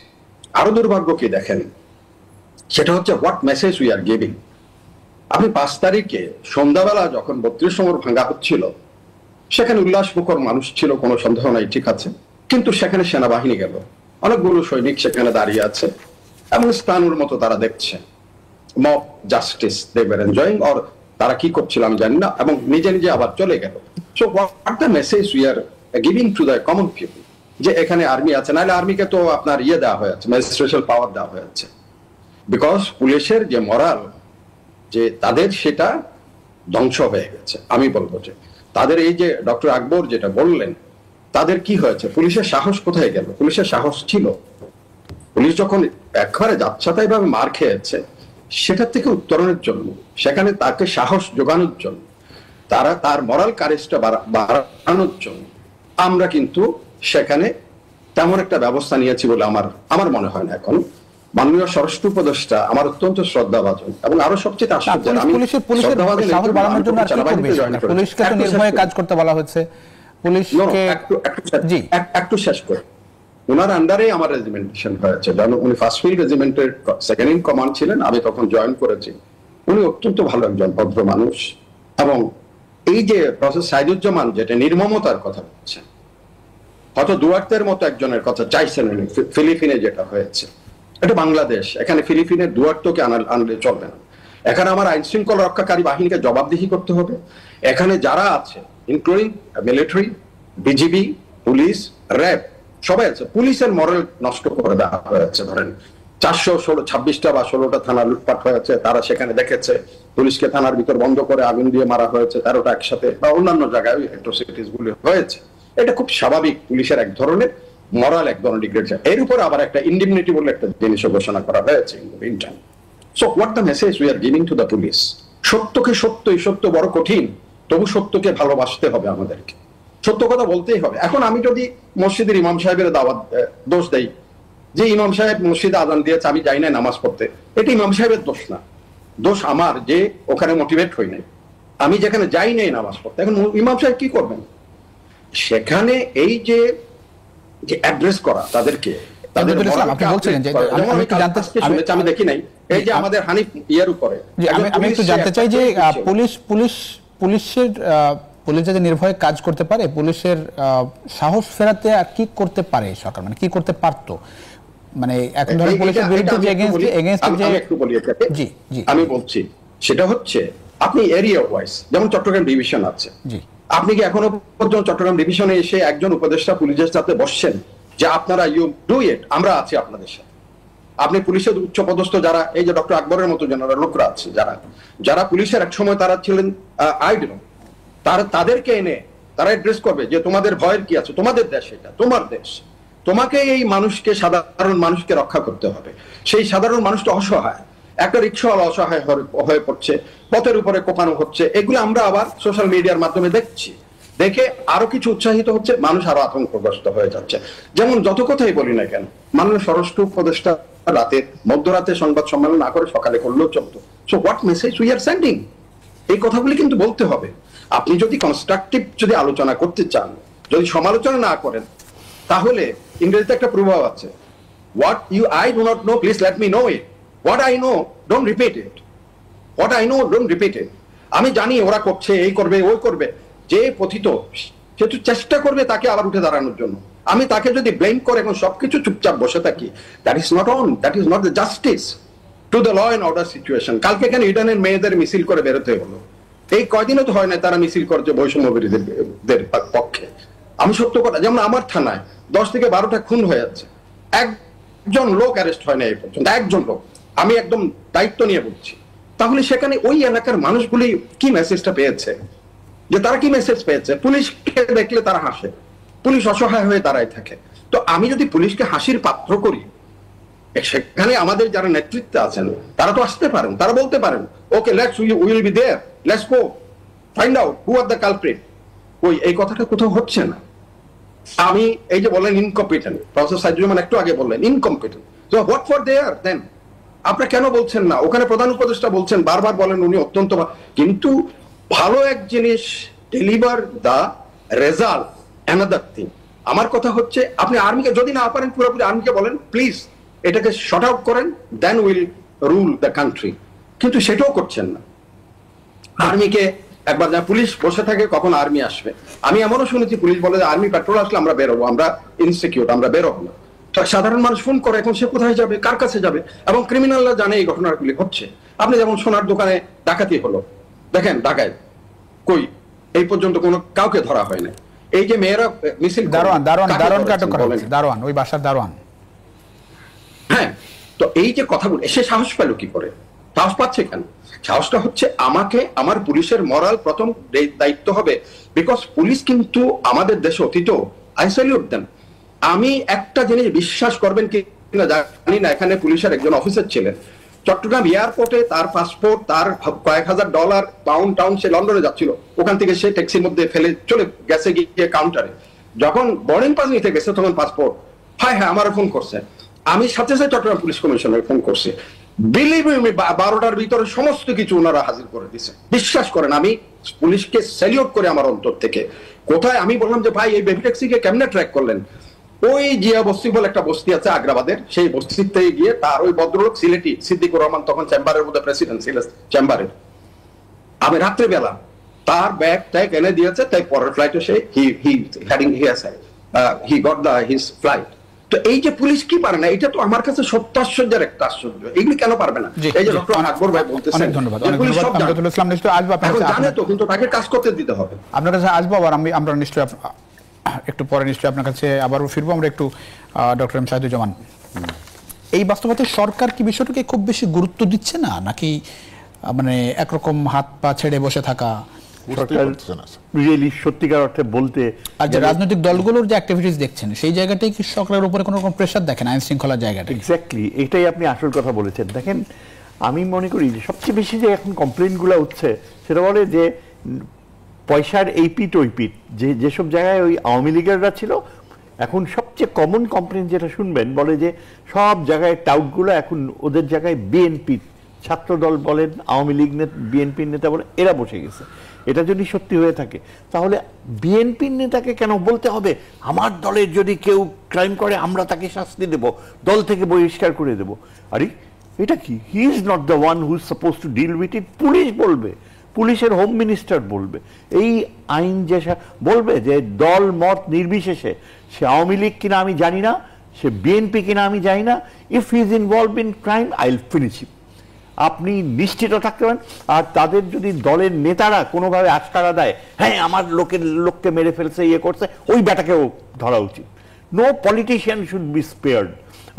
আরো দুর্ভাগ্য কি দেখেন, সেটা হচ্ছে what message we are giving. আপনি 5 তারিখে সন্ধ্যাবেলা যখন 32 নম্বর ভাঙা হচ্ছিল, সেখানে উল্লাসমুখর মানুষ ছিল, কোনো সন্দেহ নাই, ঠিক আছে, কিন্তু সেখানে সেনাবাহিনী গেল, অনেকগুলো সৈনিক সেখানে দাঁড়িয়ে আছে এবং স্থানুর মতো তারা দেখছে mob justice they were enjoying, or তারা কি করছিল আমি জানি না, এবং নিজে নিজে আবার চলে গেল। So what the message we are giving to the common people, যে এখানে আর্মি আছে, নাহলে আর্মিকে তো আপনার দেওয়া হয়েছে, ম্যাজিস্ট্রেশন পাওয়ার দেওয়া হয়েছে। বিকজ পুলিশের যে মরাল, যে তাদের সেটা ধ্বংস হয়ে গেছে। আমি বলবো যে তাদের এই যে ডক্টর আকবর যেটা বললেন, তাদের কি হয়েছে, পুলিশের সাহস কোথায় গেল? পুলিশের সাহস ছিল, পুলিশ যখন একবারে যাচ্ছাতাই ভাবে মার খেয়েছে, সেটার থেকে উত্তরণের জন্য, সেখানে তাকে সাহস যোগানোর জন্য, তার মরাল কারেজটা বাড়ানোর জন্য আমরা কিন্তু সেখানে তেমন একটা ব্যবস্থা নিয়েছি বলে আমার মনে হয় না। এখন মাননীয় স্বরাষ্ট্র উপদেষ্টা আমার অত্যন্ত শ্রদ্ধাভাজন, এবং আরো সবচেয়ে আশ্চর্য, আমি কাজ করতে বলা হচ্ছে পুলিশকে। একটু শেষ করে, ওনার আন্ডারে আমার রেজিমেন্টেশন হয়েছে, যেন উনি ফার্স্ট ফিল্ড রেজিমেন্টের সেকেন্ড ইন কমান্ড ছিলেন, আমি তখন জয়েন করেছি। উনি অত্যন্ত ভালো একজন ভদ্র মানুষ, এবং এই যে প্রফেসর সাইদুজ্জামান যেটা নির্মমতার কথা বলছেন, হয়তো দুয়ার্তের মতো একজনের কথা চাইছেন উনি। ফিলিপিনে যেটা হয়েছে, এটা বাংলাদেশ, এখানে ফিলিপিনের দুয়ার্তকে আনলে চলবে না। এখানে আমার আইন শৃঙ্খলা রক্ষাকারী বাহিনীকে জবাবদিহি করতে হবে। এখানে যারা আছে including military, BGB, police, RAB, সবাই আছে। পুলিশের মরাল নষ্ট করে দেওয়া হয়েছে। ধরেন 426টা বা 16টা থানা লুটপাট হয়েছে, তারা সেখানে দেখেছে পুলিশকে থানার ভিতর বন্ধ করে আগুন দিয়ে মারা হয়েছে 13টা একসাথে, বা অন্যান্য জায়গায় অ্যাট্রোসিটিস গুলি হয়েছে। এটা খুব স্বাভাবিক, পুলিশের এক ধরনের মরাল, এক ধরনের ডিগ্রেডেশন। এর উপর আবার একটা ইন্ডিমনিটি বলে একটা জিনিস ঘোষণা করা হয়েছে। So what the message we are giving to the police? সত্যকে সত্য, এই সত্য বড় কঠিন, তবু সত্যকে ভালোবাসতে হবে আমাদেরকে, সত্য কথা বলতেই হবে। এখন আমি যদি মসজিদের ইমাম সাহেবের দাওয়াত দোষ দেই, যে ইমাম সাহেব মসজিদে আজান দিয়েছে, আমি যাই না নামাজ পড়তে, এটা ইমাম সাহেবের দোষ না, দোষ আমার যে ওখানে মোটিভেট হই নাই। আমি যেখানে যাই নাই নামাজ পড়তে, এখন ইমাম সাহেব কি করবেন সেখানে? এই যে অ্যাড্রেস করা তাদেরকে, আপনি বলছিলেন যে আমি দেখি নাই এই যে আমাদের হানিফ ইয়ার উপরে। আমি একটু জানতে চাই যে পুলিশ যদি নির্ভয়ে কাজ করতে পারে, পুলিশের সাহস ফেরাতে আর কি করতে পারে সরকার, মানে কি করতে পারতো? মানে এখন ধরেন পুলিশের বিরুদ্ধে যে এগেইনস্ট যে একটু বলি আপনাকে, জি জি আমি বলছি সেটা হচ্ছে আপনি এরিয়া ওয়াইজ, যেমন চট্টগ্রাম ডিভিশন আছে, জি আপনি কি এখনো পর্যন্ত চট্টগ্রাম ডিভিশনে এসে একজন উপদেষ্টা পুলিশের সাথে বসছেন যে আপনারা ইউ ডু ইট, আমরা আছি আপনাদের সাথে? আপনি পুলিশের উচ্চ পদস্থ যারা, এই যে ডক্টর আকবরের মতো যারা লোকরা আছে, যারা পুলিশের এক সময় তারা ছিলেন আইডল, তাদেরকে এনে তারা অ্যাড্রেস করবে যে তোমাদের ভয়ের কি আছে, তোমাদের দেশ এটা, তোমার দেশ, তোমাকে এই মানুষকে, সাধারণ মানুষকে রক্ষা করতে হবে। সেই সাধারণ মানুষটা অসহায়, একটা রিক্সাওয়ালা অসহায় হয়ে পড়ছে, পথের উপরে কোপানো হচ্ছে, এগুলো আমরা আবার সোশ্যাল মিডিয়ার মাধ্যমে দেখছি, দেখে আরো কিছু উৎসাহিত হচ্ছে, মানুষ আরো আতঙ্কগ্রস্ত হয়ে যাচ্ছে। যেমন যত কথাই বলি না কেন, মাননীয় স্বরাষ্ট্র উপদেষ্টা মধ্যরাতে সংবাদ সম্মেলন না করে সকালে করলেও চলতো। So what message we R sending? এই কথাগুলি কিন্তু বলতে হবে। আপনি যদি কনস্ট্রাকটিভ যদি আলোচনা করতে চান, যদি সমালোচনা না করেন, তাহলে ইংরেজিতে একটা প্রভাব আছে, what you I do not know please let me know it, what I know don't repeat it, what I know don't repeat it. আমি জানি ওরা করছে, এই করবে, ওই করবে, যে পতিত সে তো চেষ্টা করবে তাকে আবার উঠে দাঁড়ানোর জন্য। আমি তাকে যদি ব্লেম করে এখন সবকিছু চুপচাপ বসে থাকি, that is not the justice to the law and order situation. কালকে এখানে ইডেনের মেয়েদের মিছিল করে বেরোতে হলো, এই কয়দিনও তো হয় না তারা মিছিল করছে বৈষম্য বিরোধীদের পক্ষে। আমি সত্য কথা, যেমন আমার থানায় 10 থেকে 12টা খুন হয়ে যাচ্ছে, একজন লোক অ্যারেস্ট হয় না এই পর্যন্ত, একজন লোক। আমি একদম দায়িত্ব নিয়ে বলছি। তাহলে সেখানে ওই এলাকার মানুষগুলি কি মেসেজটা পেয়েছে, যে তারা কি মেসেজ পেয়েছে? পুলিশকে দেখলে তারা হাসে, পুলিশ অসহায় হয়ে দাঁড়ায় থাকে। তো আমি যদি পুলিশকে হাসির পাত্র করি, সেখানে আমাদের যারা নেতৃত্বে আছেন তারা তো আসতে পারেন, তারা বলতে পারেন okay let's we will be there, let's go find out who are the culprit. ওই এই কথাটা কোথাও হচ্ছে না। আমি এই যে বললেন ইনকম্পিটেন্ট, প্রফেসর সাইদুজ্জামান একটু আগে বললেন incompetent, so what for there then? আপনারা কেন বলছেন না? ওখানে প্রধান উপদেষ্টা বলছেন, বারবার বলেন উনি অত্যন্ত, কিন্তু ভালো এক জিনিস, deliver the result another thing. আমার কথা হচ্ছে আপনি আর্মিকে যদি না পারেন পুরোপুরি, আর্মিকে বলেন প্লিজ এটাকে শর্ট আউট করেন, then will rule the country. কিন্তু সেটাও করছেন না। আর্মিকে একবার পুলিশ বসে থাকে কখন আর্মি আসবে। আমি এমনও শুনেছি পুলিশ বলে যে আর্মি পেট্রোল আসলে আমরা বেরোবো, আমরা ইনসিকিউর, আমরা বেরোবো না। সাধারণ মানুষ ফোন করে, এখন সে কোথায় যাবে, কার কাছে যাবে? এবং ক্রিমিনালরা জানে এই ঘটনাগুলি হচ্ছে। আপনি যেমন সোনার দোকানে ডাকাতি হলো, দেখেন ঢাকায় কই এই পর্যন্ত কোনো কাউকে ধরা হয় না। এই যে মেয়েরা মিছিল, দারোয়ান ওই বাসার দারোয়ান, হ্যাঁ। তো এই যে কথাগুলো, সে সাহস পেল কি করে? সাহস পাচ্ছে কেন? সাহসটা হচ্ছে আমাকে, আমার পুলিশের মরাল প্রথম দায়িত্ব হবে, বিকজ পুলিশ কিন্তু আমাদের দেশে অতীত, আই স্যালিউট দেম। আমি একটা জিনিস বিশ্বাস করবেন কি না জানি না, এখানে পুলিশের একজন অফিসার ছিলেন, চট্টগ্রাম এয়ারপোর্টে তার পাসপোর্ট, তার কয়েক হাজার ডলার, পাউন্ড টাউন, সে লন্ডনে যাচ্ছিল, ওখান থেকে সে ট্যাক্সির মধ্যে ফেলে চলে গেছে গিয়ে কাউন্টারে, যখন বোর্ডিং পাস নিতে গেছে তখন পাসপোর্ট, হ্যাঁ আমার ফোন করছে, আমি সাথে সাথে চট্টগ্রাম পুলিশ কমিশনার ফোন করছি, বিলিভ মি 12টার ভিতরে সমস্ত কিছু ওনারা হাজির করে দিছে। বিশ্বাস করেন, আমি পুলিশকে স্যালিউট করে আমার অন্তর থেকে। কোথায় আমি বললাম যে ভাই এই বেবি ট্যাক্সিকে কেমনে ট্র্যাক করলেন? ওই জিয়া বস্তি বলে একটা বস্তি আছে আগ্রাবাদের, সেই বস্তিতে গিয়ে তার ওই ভদ্রলোক সিলেটি সিদ্দিকুর রহমান, তখন চেম্বারের মধ্যে প্রেসিডেন্ট ছিল চেম্বারের, আমি রাত্রেবেলা তার ব্যাগ ট্যাগ এনে দিয়েছে, তাই পরের ফ্লাইটে সে he got the his flight. তো এই যে পুলিশ কি পারে না, এটা তো আমার কাছে সত্যাশ্চর্যের একটা আশ্চর্য। এগুলি কেন পারবে না? এই যে ডক্টর আকবর ভাই বলতেছেন, ধন্যবাদ, জানে তো, কিন্তু তাকে কাজ করতে দিতে হবে। আপনার কাছে আসবো আবার, আমরা নিশ্চয়ই একটু পরে নিশ্চয়ই আপনার কাছে আবারও ফিরবো। আমরা একটু ডক্টর এম সাইদুজ্জামান, এই বাস্তবতায় সরকার কি বিষয়টাকে খুব বেশি গুরুত্ব দিচ্ছে না, নাকি মানে একরকম হাত পা ছেড়ে বসে থাকা? সত্যিকার অর্থে বলতে, আর যে রাজনৈতিক দলগুলোর যে অ্যাক্টিভিটিস দেখছেন, সেই জায়গাটাই কি সরকারের উপরে কোনো রকম প্রেশার দেখেন, আইন শৃঙ্খলার জায়গাটা? এক্স্যাক্টলি, এটাই আপনি আসল কথা বলেছেন। দেখেন, আমি মনে করি যে সবচেয়ে বেশি যে এখন কমপ্লেনগুলো উঠছে, সেটা বলে যে পয়সার এই পিঠ ওই পিঠ, যেসব জায়গায় ওই আওয়ামী লীগেররা ছিল, এখন সবচেয়ে কমন কমপ্লেন যেটা শুনবেন, বলে যে সব জায়গায় টাউটগুলো এখন ওদের জায়গায় বিএনপি ছাত্রদল বলেন, আওয়ামী লীগ বিএনপির নেতা বলেন, এরা বসে গেছে। এটা যদি সত্যি হয়ে থাকে তাহলে বিএনপির নেতাকে কেন বলতে হবে আমার দলের যদি কেউ ক্রাইম করে আমরা তাকে শাস্তি দেব, দল থেকে বহিষ্কার করে দেব? আরে এটা কি? He is not the one who is suppose to deal with it. Police বলবে, পুলিশের হোম মিনিস্টার বলবে, এই আইন যে বলবে যে দল মত নির্বিশেষে, সে আওয়ামী লীগ কিনা আমি জানি না, সে বিএনপি কিনা আমি জানি না, if he is involve in crime I will finish him. আপনি নিশ্চিত থাকতে পারেন। আর তাদের যদি দলের নেতারা কোনোভাবে আশকারা দেয়, হ্যাঁ আমার লোককে মেরে ফেলছে, ইয়ে করছে, ওই ব্যাটাকেও ধরা উচিত। No politician should be spared.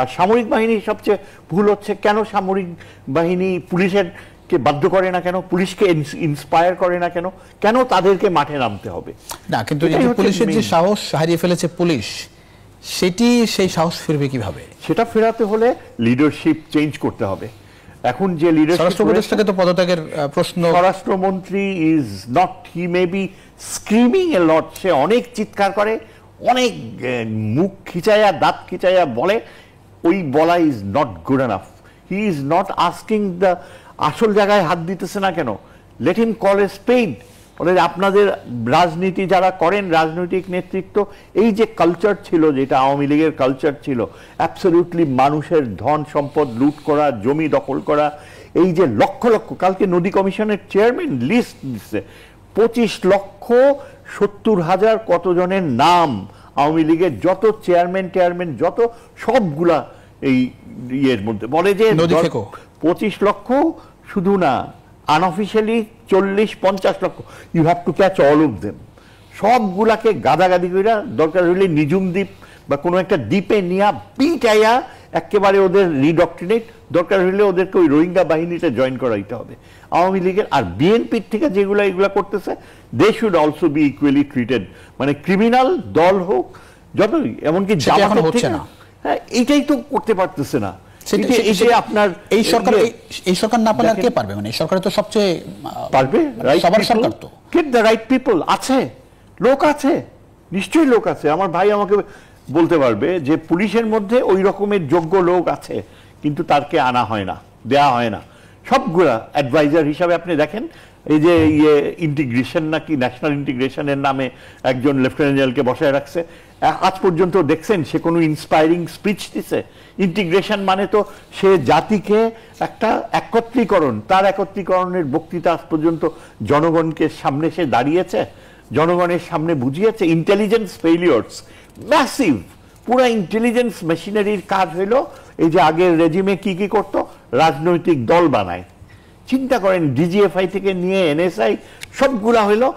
আর সামরিক বাহিনীর সবচেয়ে ভুল হচ্ছে, কেন সামরিক বাহিনী পুলিশের কে বাধ্য করে না কেন, পুলিশকে ইন্সপায়ার করে না কেন, কেন তাদেরকে মাঠে নামতে হবে? না, কিন্তু পুলিশের যে সাহস হারিয়ে ফেলেছে পুলিশ, সেই সাহস ফিরবে কিভাবে? সেটা ফেরাতে হলে লিডারশিপ চেঞ্জ করতে হবে। এখন যে স্বরাষ্ট্রপ্রদেশটাকে তো পদত্যাগের প্রশ্ন, স্বরাষ্ট্রমন্ত্রী is not, he may be screaming a lot, সে অনেক চিৎকার করে, অনেক মুখ খিচাইয়া দাঁত খিচাইয়া বলে, ওই বলা is not good enough. He is not asking the, আসল জায়গায় হাত দিতেছে না কেন? লেট হিম কল এ স্পেড। আপনাদের রাজনীতি যারা করেন, রাজনৈতিক নেতৃত্ব, এই যে কালচার ছিল, যেটা আওয়ামী লীগের কালচার ছিল, অ্যাবসলিউটলি মানুষের ধন সম্পদ লুট করা, জমি দখল করা, এই যে লক্ষ লক্ষ, কালকে নদী কমিশনের চেয়ারম্যান লিস্ট দিচ্ছে 25,70,000 কতজনের নাম আওয়ামী লীগের যত চেয়ারম্যান যত সবগুলা এই ইয়ের মধ্যে, বলে যে 25 লক্ষ শুধু না, আনঅফিশিয়ালি 40-50 লক্ষ। You have to catch all of them. সবগুলাকে গাদাগাদি করে দরকার হইলে নিজুম দ্বীপ বা কোনো একটা দ্বীপে নিয়ে পিটাইয়া একেবারে ওদের রিডক্ট্রিনেট, দরকার হইলে ওদেরকে ওই রোহিঙ্গা বাহিনীতে জয়েন করাইতে হবে। আওয়ামী লীগের আর বিএনপির থেকে এগুলা করতেছে, they should also be equally treated. মানে ক্রিমিনাল দল হোক যতই, এমনকি জামাতের থেকে, হ্যাঁ এইটাই তো করতে পারতেছে না। আপনার এই সরকার না পারলে আর কে পারবে? মানে এই সরকার তো সবচেয়ে পারবে, সবার সরকার তো গেট দ্য রাইট পিপল। আছে লোক, আছে নিশ্চয়ই লোক আছে। আমার ভাই আমাকে বলতে পারবে যে পুলিশের মধ্যে ওই রকমের যোগ্য লোক আছে, কিন্তু তারকে আনা হয় না, দেয়া হয় না। সবগুলা অ্যাডভাইজার হিসাবে আপনি দেখেন, এই যে ইন্টিগ্রেশন নাকি ন্যাশনাল ইন্টিগ্রেশনের নামে একজন লেফটেন্যান্ট জেনারেলকে বসায় রাখছে, আজ পর্যন্ত দেখছেন সে কোনো ইন্সপায়ারিং স্পিচ দিছে? ইন্টিগ্রেশন মানে তো সে জাতিকে একটা একত্রীকরণ, তার একত্রীকরণের বক্তৃতা আজ পর্যন্ত জনগণকে সামনে সে দাঁড়িয়েছে, জনগণের সামনে বুঝিয়েছে? Intelligence failures massive. পুরো ইন্টেলিজেন্স মেশিনারির কাজ হইল এই যে আগের রেজিমে কি কি করতো, রাজনৈতিক দল বানায়। চিন্তা করেন, ডিজিএফআই থেকে নিয়ে এনএসআই সবগুলা হইলো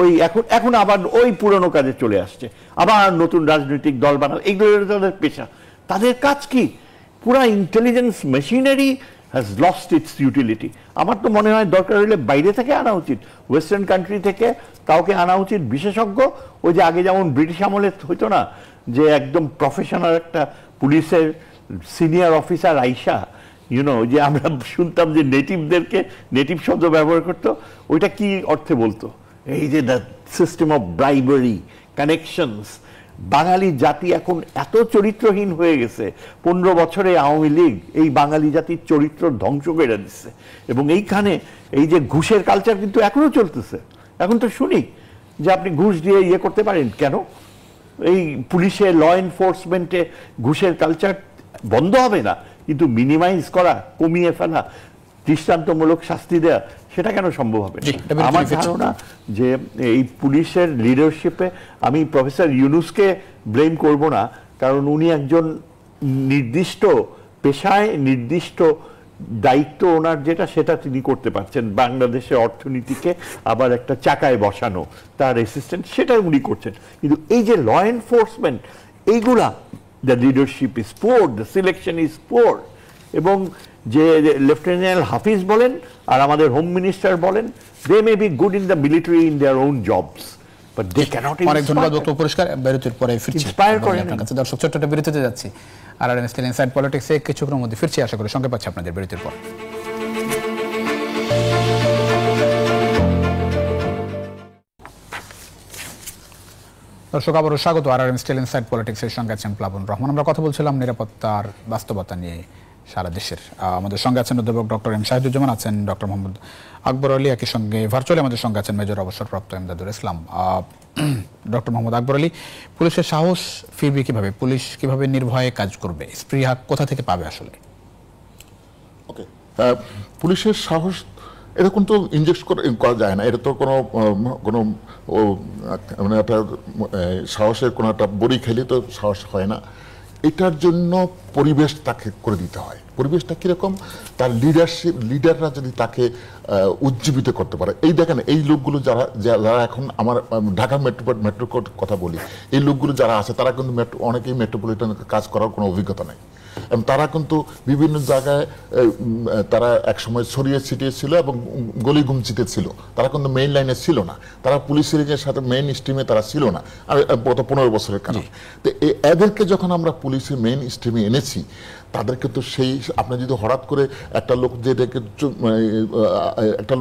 ওই এখন আবার ওই পুরনো কাজে চলে আসছে, আবার নতুন রাজনৈতিক দল বানাবে, এগুলো তাদের পেশা। তাদের কাজ কি? পুরা intelligence machinery has lost it's utility. আমার তো মনে হয় দরকার হলে বাইরে থেকে আনা উচিত, ওয়েস্টার্ন কান্ট্রি থেকে কাউকে আনা উচিত, বিশেষজ্ঞ। ওই যে আগে যেমন ব্রিটিশ আমলে হইতো না, যে একদম প্রফেশনাল একটা পুলিশের সিনিয়র অফিসার আইসা, যে আমরা শুনতাম যে নেটিভদেরকে নেটিভ শব্দ ব্যবহার করতো, ওইটা কি অর্থে বলতো? এই যে দ্য সিস্টেম অফ ব্রাইবারি, কানেকশনস। বাঙালি জাতি এখন এত চরিত্রহীন হয়ে গেছে, 15 বছরে আওয়ামী লীগ এই বাঙালি জাতির চরিত্র ধ্বংস করে দিচ্ছে। এবং এইখানে এই যে ঘুষের কালচার কিন্তু এখনো চলতেছে। এখন তো শুনি যে আপনি ঘুষ দিয়ে ইয়ে করতে পারেন, কেন? এই পুলিশে, ল এনফোর্সমেন্টে ঘুষের কালচার বন্ধ হবে না, কিন্তু মিনিমাইজ করা, কমিয়ে ফেলা, দৃষ্টান্তমূলক শাস্তি দেয়া, সেটা কেন সম্ভব হবে? আমার ধারণা যে এই পুলিশের লিডারশিপে আমি প্রফেসর ইউনুসকে ব্লেম করব না, কারণ উনি একজন নির্দিষ্ট পেশায় নির্দিষ্ট দায়িত্ব ওনার যেটা, সেটা তিনি করতে পারছেন। বাংলাদেশের অর্থনীতিকে আবার একটা চাকায় বসানো, তার অ্যাসিস্ট্যান্ট, সেটা উনি করছেন। কিন্তু এই যে ল এনফোর্সমেন্ট, এইগুলা, the leadership is poor, the selection is poor. এবং যে লেফটেন্যান্ট জেনারেল হাফিজ বলেন আর আমাদের হোম মিনিস্টার বলেন, they may be good in the military in their own jobs, but they cannot inspire. অনেক ধন্যবাদ বক্তব্য পরিষ্কার। বিরতির পরে ফিরছি আপনার কাছে। দর্শক, ছোট্ট একটা বিরতিতে যাচ্ছি। আরআরএম স্টিল ইনসাইড পলিটিক্সে কিছুক্ষণের মধ্যে ফিরছি, আশা করি সঙ্গে পাচ্ছি আপনাদের বিরতির পর। দর্শক, আবারও স্বাগত আরআরএম স্টিল ইনসাইড পলিটিক্সের সঙ্গে আছেন প্লাবন রহমান। আমরা কথা বলছিলাম নিরাপত্তার বাস্তবতা নিয়ে, সারা দেশের। আমাদের সঙ্গে আছেন অধ্যাপক ডক্টর এম শাহিদুজ্জামান, আছেন ডক্টর মোহাম্মদ আকবর আলী, একই সঙ্গে ভার্চুয়ালি আমাদের সঙ্গে আছেন মেজর অবসরপ্রাপ্ত এমদাদুল ইসলাম। ডক্টর মোহাম্মদ আকবর আলী, পুলিশের সাহস ফিরবে কিভাবে? পুলিশ কিভাবে নির্ভয়ে কাজ করবে? স্পৃহা কোথা থেকে পাবে আসলে? ওকে, পুলিশের সাহস এরকম তো ইনজেক্ট করা যায় না। এটা তো কোনো মানে একটা সাহসের কোনো একটা বড়ি খেলে তো সাহস হয় না। এটার জন্য পরিবেশ তাকে করে দিতে হয়। পরিবেশটা কিরকম? তার লিডাররা যদি তাকে উজ্জীবিত করতে পারে। এই দেখেন, এই লোকগুলো যারা এখন আমার ঢাকা মেট্রো কথা বলি, এই লোকগুলো যারা আছে তারা কিন্তু অনেকেই মেট্রোপলিটন কাজ করার কোনো অভিজ্ঞতা নেই, এবং তারা কিন্তু বিভিন্ন জায়গায় তারা একসময় ছড়িয়ে ছিটিয়ে ছিল এবং গলিগুমচিতে ছিল। তারা কিন্তু মেইন লাইনে ছিল না, তারা পুলিশের সাথে মেইন স্ট্রিমে তারা ছিল না গত 15 বছরের কারণে। তো এদেরকে যখন আমরা পুলিশের মেইন স্ট্রিমে এনেছি, তাদেরকে তো সেই আপনি যদি হঠাৎ করে একটা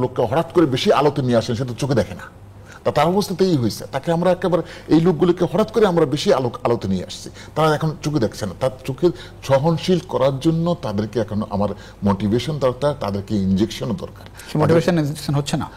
লোককে হঠাৎ করে বেশি আলোতে নিয়ে আসেন, সে তো চোখে দেখে না। তার অবস্থাতেই হয়েছে, তাকে আমরা একেবারে এই লোকগুলোকে হঠাৎ করে আমরা বেশি আলোতে নিয়ে আসছি, তারা এখন চোখে দেখছে না। তার চোখে সহনশীল করার জন্য তাদেরকে এখন আমার মোটিভেশন দরকার, তাদেরকে ইনজেকশনও দরকার। মোটিভেশন হচ্ছে না।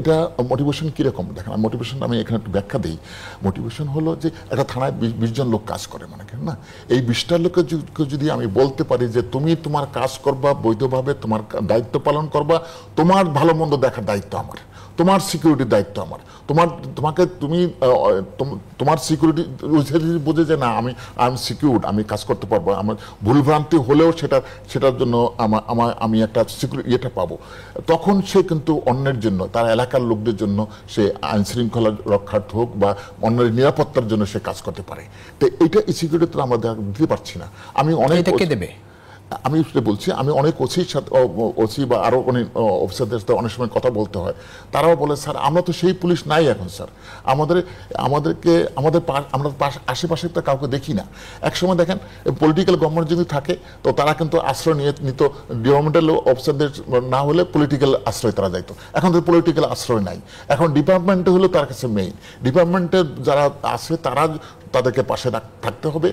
এটা মোটিভেশন কিরকম দেখেন, মোটিভেশন আমি এখানে একটু ব্যাখ্যা দিই। মোটিভেশন হলো যে একটা থানায় 20 জন লোক কাজ করে, মনে করেন না, এই 20টা লোকের যদি আমি বলতে পারি যে তুমি তোমার কাজ করবা বৈধভাবে, তোমার দায়িত্ব পালন করবা, তোমার ভালো মন্দ দেখার দায়িত্ব আমার, তোমার সিকিউরিটির দায়িত্ব আমার, তোমার সিকিউরিটি বোঝে যে না আমি সিকিউরড, আমি কাজ করতে পারবো, আমার ভুলভ্রান্তি হলেও সেটার জন্য আমি একটা সিকিউরিটি পাবো, তখন সে কিন্তু অন্যের জন্য, তার এলাকার লোকদের জন্য সে আইন শৃঙ্খলা রক্ষার্থে হোক বা অন্যের নিরাপত্তার জন্য সে কাজ করতে পারে। তো এইটা এই সিকিউরিটি তো আমরা দিতে পারছি না। আমি অনেক দেবে, আমি বলছি, আমি অনেক ওসি বা আরো অনেক অফিসারদের সাথে অনেক সময় কথা বলতে হয়, তারাও বলে স্যার আমরা তো সেই পুলিশ নাই এখন স্যার, আমরা আশেপাশে তো কাউকে দেখি না। একসময় দেখেন পলিটিক্যাল গভর্নমেন্ট যদি থাকে তো তারা কিন্তু আশ্রয় নিত, গভর্নমেন্টাল অফিসারদের না হলে পলিটিক্যাল আশ্রয় তারা যাইতো। এখন তো পলিটিক্যাল আশ্রয় নাই, এখন ডিপার্টমেন্টে হলো তার কাছে মেইন। ডিপার্টমেন্টে যারা আছে তাদেরকে পাশে থাকতে হবে,